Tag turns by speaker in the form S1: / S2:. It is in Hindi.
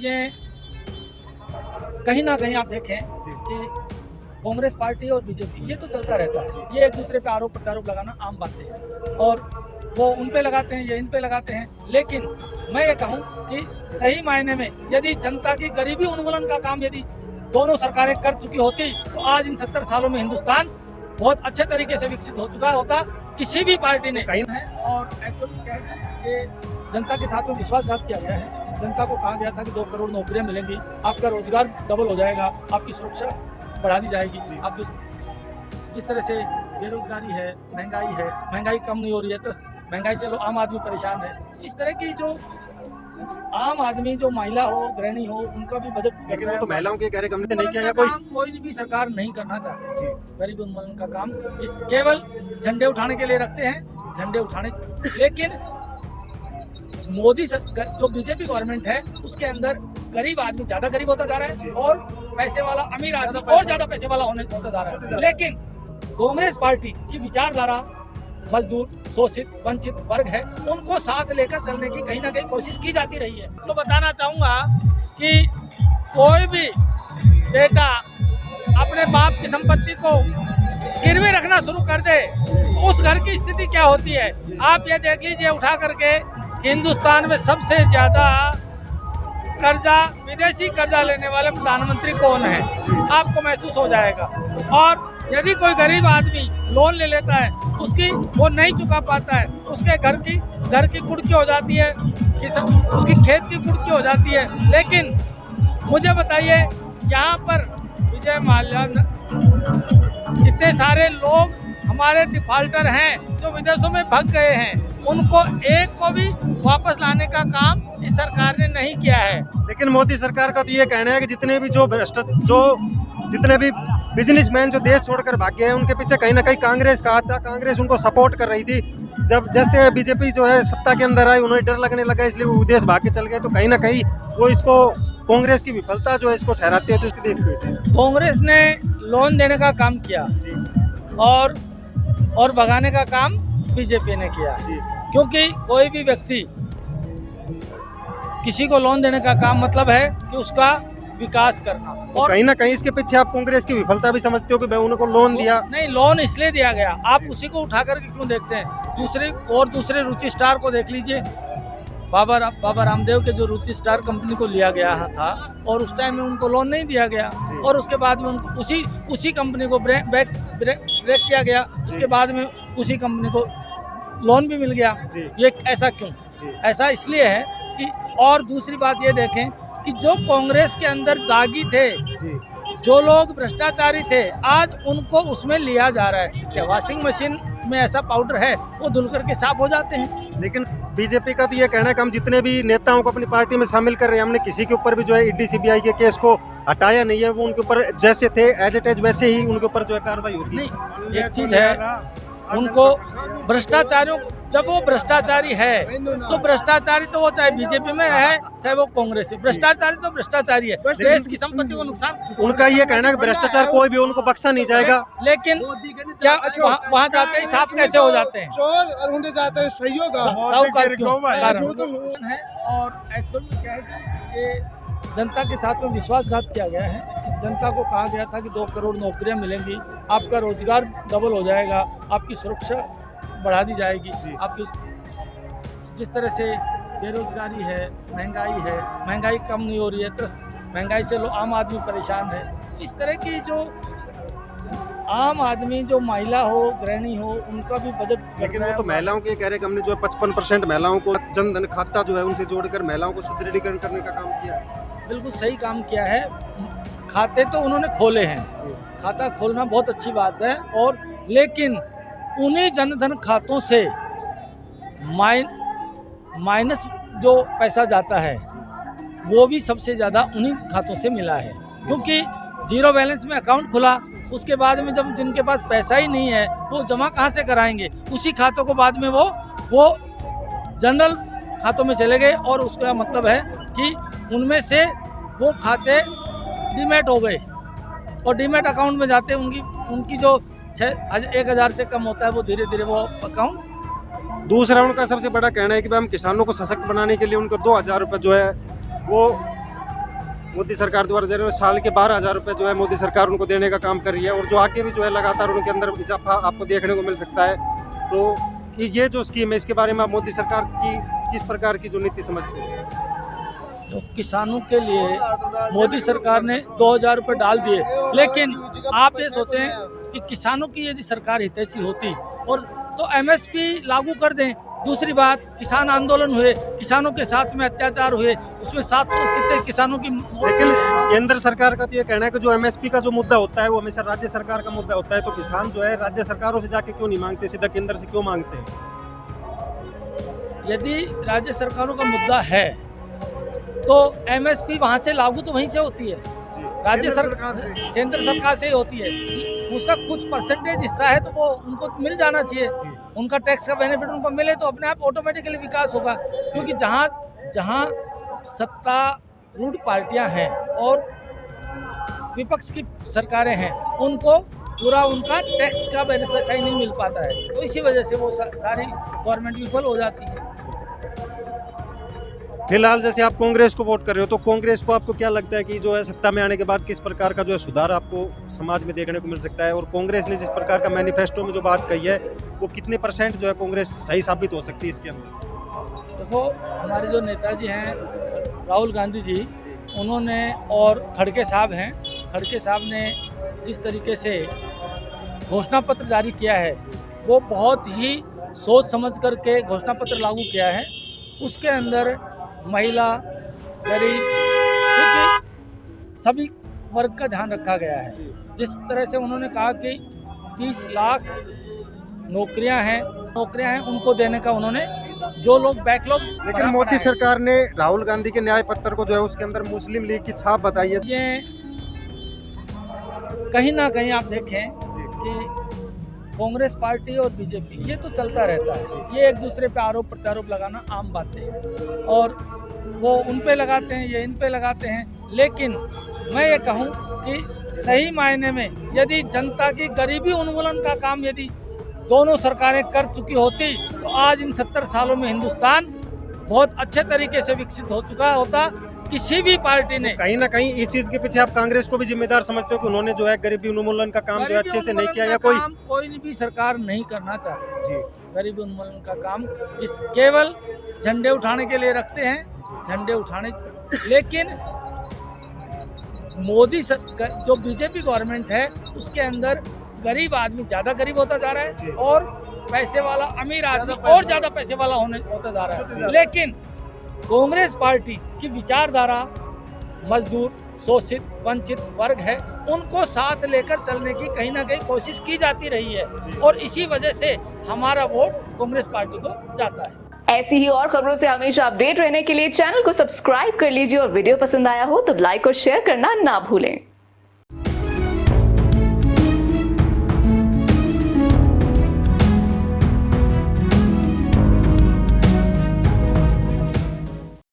S1: चीजें कहीं ना कहीं आप देखें कि कांग्रेस पार्टी और बीजेपी ये तो चलता रहता है, ये एक दूसरे पे आरोप प्रत्यारोप लगाना आम बातें हैं और वो उन पे लगाते हैं, ये इन पे लगाते हैं। लेकिन मैं ये कहूँ कि सही मायने में यदि जनता की गरीबी उन्मूलन का काम यदि दोनों सरकारें कर चुकी होती तो आज इन 70 सालों में हिंदुस्तान बहुत अच्छे तरीके से विकसित हो चुका होता। किसी भी पार्टी ने कहीं है और एक्चुअली क्या है कि जनता के साथ में विश्वासघात किया गया है। जनता को कहा गया था कि 2 करोड़ नौकरियां मिलेंगी, आपका रोजगार डबल हो जाएगा, आपकी सुरक्षा बढ़ा दी जाएगी। आप जिस तरह से बेरोजगारी है, महंगाई कम नहीं हो रही है, तो महंगाई से आम आदमी परेशान है। इस तरह की जो आम आदमी जो महिला हो, गृहिणी हो, उनका भी बजट,
S2: लेकिन वो तो महिलाओं के कह रहे हमने नहीं किया या
S1: कोई भी सरकार नहीं करना चाहती। गरीब उन्मूलन का काम केवल झंडे उठाने के लिए रखते हैं, झंडे उठाने। लेकिन मोदी जो बीजेपी गवर्नमेंट है उसके अंदर गरीब आदमी ज्यादा गरीब होता जा रहा है और पैसे वाला अमीर आदमी और ज्यादा पैसे वाला होता जा रहा है। लेकिन कांग्रेस पार्टी की विचारधारा मजदूर, शोषित, वंचित वर्ग है, उनको साथ लेकर चलने की कहीं ना कहीं कोशिश की जाती रही है। तो बताना चाहूंगा कि कोई भी बेटा अपने बाप की संपत्ति को गिरवी रखना शुरू कर दे, उस घर की स्थिति क्या होती है आप ये देख लीजिए। उठा करके हिंदुस्तान में सबसे ज्यादा कर्जा, विदेशी कर्जा लेने वाले प्रधानमंत्री कौन है, आपको महसूस हो जाएगा। और यदि कोई गरीब आदमी लोन ले लेता है, उसकी वो नहीं चुका पाता है, उसके घर की कुर्की हो जाती है, उसकी खेत की कुर्की हो जाती है। लेकिन मुझे बताइए, यहाँ पर विजय माल्या, इतने सारे लोग हमारे डिफाल्टर हैं जो विदेशों में भग गए हैं, उनको एक को भी वापस लाने का काम इस सरकार ने नहीं किया है।
S2: लेकिन मोदी सरकार का तो ये कहना है कि जितने भी बिजनेसमैन जो देश छोड़कर भाग गए हैं, उनके पीछे कहीं ना कहीं कांग्रेस का हाथ था। कांग्रेस उनको सपोर्ट कर रही थी। जब जैसे बीजेपी जो है सत्ता के अंदर आई, उन्हें डर लगने लगा, इसलिए वो विदेश भाग के चल गए। तो कहीं ना कहीं वो इसको कांग्रेस की विफलता जो है इसको ठहराती है। तो इसे देखते हुए
S1: कांग्रेस ने लोन देने का काम किया और भगाने का काम बीजेपी ने किया, क्योंकि कोई भी व्यक्ति किसी को लोन देने का काम मतलब है कि उसका विकास करना। और
S2: कहीं ना कहीं इसके पीछे आप कांग्रेस की विफलता भी समझते हो कि भाई उनको लोन दिया?
S1: नहीं, लोन इसलिए दिया गया, आप उसी को उठा करके क्यों देखते हैं? दूसरे रुचि स्टार को देख लीजिए। बाबा रामदेव के जो रुचि स्टार कंपनी को लिया गया था और उस टाइम में उनको लोन नहीं दिया गया और उसके बाद में उनको उसी कंपनी को ब्रेक किया गया। उसके बाद में उसी कंपनी को लोन भी मिल गया। ये ऐसा क्यों? ऐसा इसलिए है कि, और दूसरी बात ये देखें कि जो कांग्रेस के अंदर दागी थे, जो लोग भ्रष्टाचारी थे, आज उनको उसमें लिया जा रहा है। क्या वॉशिंग मशीन में ऐसा पाउडर है वो धुल करके साफ हो जाते हैं?
S2: लेकिन बीजेपी का तो ये कहना है कि हम जितने भी नेताओं को अपनी पार्टी में शामिल कर रहे हैं, हमने किसी के ऊपर भी जो है ईडी सीबीआई के केस को हटाया नहीं है। वो उनके ऊपर जैसे थे एज इट इज वैसे ही उनके ऊपर जो है कार्रवाई होती है।
S1: नहीं, एक चीज है, उनको भ्रष्टाचारियों, जब वो भ्रष्टाचारी है तो भ्रष्टाचारी तो वो चाहे बीजेपी में है चाहे वो कांग्रेस है, भ्रष्टाचारी तो भ्रष्टाचारी है। देश की संपत्ति को नुकसान,
S2: उनका ये कहना है कि भ्रष्टाचार कोई भी उनको बख्शा नहीं जाएगा।
S1: लेकिन क्या वहाँ जाते ही साफ कैसे हो जाते हैं?
S3: चोर और उनके जाते हैं
S1: साहूकार क्यों? कारण है। और एक्चुअली क्या है कि जनता के साथ में विश्वासघात किया गया है। जनता को कहा गया था कि 2 करोड़ नौकरियां मिलेंगी, आपका रोजगार डबल हो जाएगा, आपकी सुरक्षा बढ़ा दी जाएगी। आपकी जिस तरह से बेरोजगारी है, महंगाई कम नहीं हो रही है, तो महंगाई से आम आदमी परेशान है। इस तरह की जो आम आदमी जो महिला हो, गृहिणी हो, उनका भी बजट।
S2: लेकिन वो तो महिलाओं के कह रहे कि हमने जो 55% महिलाओं को जनधन खाता जो है उनसे जोड़कर महिलाओं को सुदृढ़ीकरण करने का काम किया।
S1: बिल्कुल सही काम किया है। खाते तो उन्होंने खोले हैं, खाता खोलना बहुत अच्छी बात है, और लेकिन उन्हीं जनधन खातों से माइनस जो पैसा जाता है वो भी सबसे ज़्यादा उन्हीं खातों से मिला है। क्योंकि जीरो बैलेंस में अकाउंट खुला, उसके बाद में जब जिनके पास पैसा ही नहीं है वो जमा कहाँ से कराएंगे? उसी खातों को बाद में वो जनरल खातों में चले गए, और उसका मतलब है कि उनमें से वो खाते डीमैट हो गए, और डीमैट अकाउंट में जाते उनकी जो 1,000 से कम होता है वो धीरे धीरे वो अकाउंट।
S2: दूसरा उनका सबसे बड़ा कहना है कि हम किसानों को सशक्त बनाने के लिए उनको 2,000 रुपये जो है वो मोदी सरकार द्वारा जो है साल के 12,000 रुपये जो है मोदी सरकार उनको देने का काम कर रही है, और जो आगे भी जो है लगातार उनके अंदर इजाफा आपको देखने को मिल सकता है। तो ये जो स्कीम है, इसके बारे में आप मोदी सरकार की किस प्रकार की जो नीति समझते हैं?
S1: जो किसानों के लिए मोदी सरकार ने 2,000 रुपये डाल दिए, लेकिन आप ये सोचें कि किसानों की यदि सरकार हितैषी होती और तो एमएसपी लागू कर दें। दूसरी बात, किसान आंदोलन हुए, किसानों के साथ में अत्याचार हुए, उसमें 700 कितने किसानों की
S2: लेकिन केंद्र सरकार का तो ये कहना है कि जो एमएसपी का जो मुद्दा होता है वो हमेशा राज्य सरकार का मुद्दा होता है, तो किसान जो है राज्य सरकारों से जाके क्यों नहीं मांगते, सीधा केंद्र से क्यों मांगते हैं?
S1: यदि राज्य सरकारों का मुद्दा है तो एमएसपी वहाँ से लागू तो वहीं से होती है, राज्य सरकार केंद्र सरकार से ही होती है। उसका कुछ परसेंटेज हिस्सा है तो वो उनको मिल जाना चाहिए, उनका टैक्स का बेनिफिट उनको मिले तो अपने आप ऑटोमेटिकली विकास होगा। क्योंकि जहाँ जहाँ सत्तारूढ़ पार्टियां हैं और विपक्ष की सरकारें हैं, उनको पूरा उनका टैक्स का बेनिफिट सही नहीं मिल पाता है, तो इसी वजह से वो सारी गवर्नमेंट विफल हो जाती है।
S2: फिलहाल जैसे आप कांग्रेस को वोट कर रहे हो, तो कांग्रेस को आपको क्या लगता है कि जो है सत्ता में आने के बाद किस प्रकार का जो है सुधार आपको समाज में देखने को मिल सकता है, और कांग्रेस ने जिस प्रकार का मैनिफेस्टो में जो बात कही है वो कितने % जो है कांग्रेस सही साबित हो सकती है इसके अंदर?
S1: देखो, हमारे जो नेताजी हैं राहुल गांधी जी, उन्होंने और खड़गे साहब हैं, खड़गे साहब ने जिस तरीके से घोषणा पत्र जारी किया है वो बहुत ही सोच समझ करके घोषणा पत्र लागू किया है। उसके अंदर महिला, गरीब, क्योंकि सभी वर्ग का ध्यान रखा गया है। जिस तरह से उन्होंने कहा कि 30 लाख नौकरियां हैं उनको देने का उन्होंने, जो लोग बैकलॉग।
S2: लेकिन मोदी सरकार ने राहुल गांधी के न्याय पत्र को जो है उसके अंदर मुस्लिम लीग की छाप बताई है।
S1: ये कहीं ना कहीं आप देखें कि कांग्रेस पार्टी और बीजेपी ये तो चलता रहता है, ये एक दूसरे पे आरोप प्रत्यारोप लगाना आम बातें हैं, और वो उन पे लगाते हैं, ये इन पे लगाते हैं। लेकिन मैं ये कहूँ कि सही मायने में यदि जनता की गरीबी उन्मूलन का काम यदि दोनों सरकारें कर चुकी होती तो आज इन 70 सालों में हिंदुस्तान बहुत अच्छे तरीके से विकसित हो चुका होता। किसी भी पार्टी ने
S2: कहीं ना कहीं इस चीज के पीछे आप कांग्रेस को भी जिम्मेदार समझते हो कि उन्होंने जो है गरीबी उन्मूलन का काम जो है अच्छे से नहीं किया, या
S1: कोई भी सरकार नहीं करना चाहती गरीबी उन्मूलन का काम, केवल झंडे उठाने के लिए रखते हैं, झंडे उठाने। लेकिन मोदी जो बीजेपी गवर्नमेंट है उसके अंदर गरीब आदमी ज्यादा गरीब होता जा रहा है और पैसे वाला अमीर आदमी और ज्यादा पैसे वाला होता जा रहा है। लेकिन कांग्रेस पार्टी की विचारधारा मजदूर, शोषित, वंचित वर्ग है, उनको साथ लेकर चलने की कहीं ना कहीं कोशिश की जाती रही है, और इसी वजह से हमारा वोट कांग्रेस पार्टी को जाता है।
S3: ऐसी ही और खबरों से हमेशा अपडेट रहने के लिए चैनल को सब्सक्राइब कर लीजिए, और वीडियो पसंद आया हो तो लाइक और शेयर करना ना भूलें।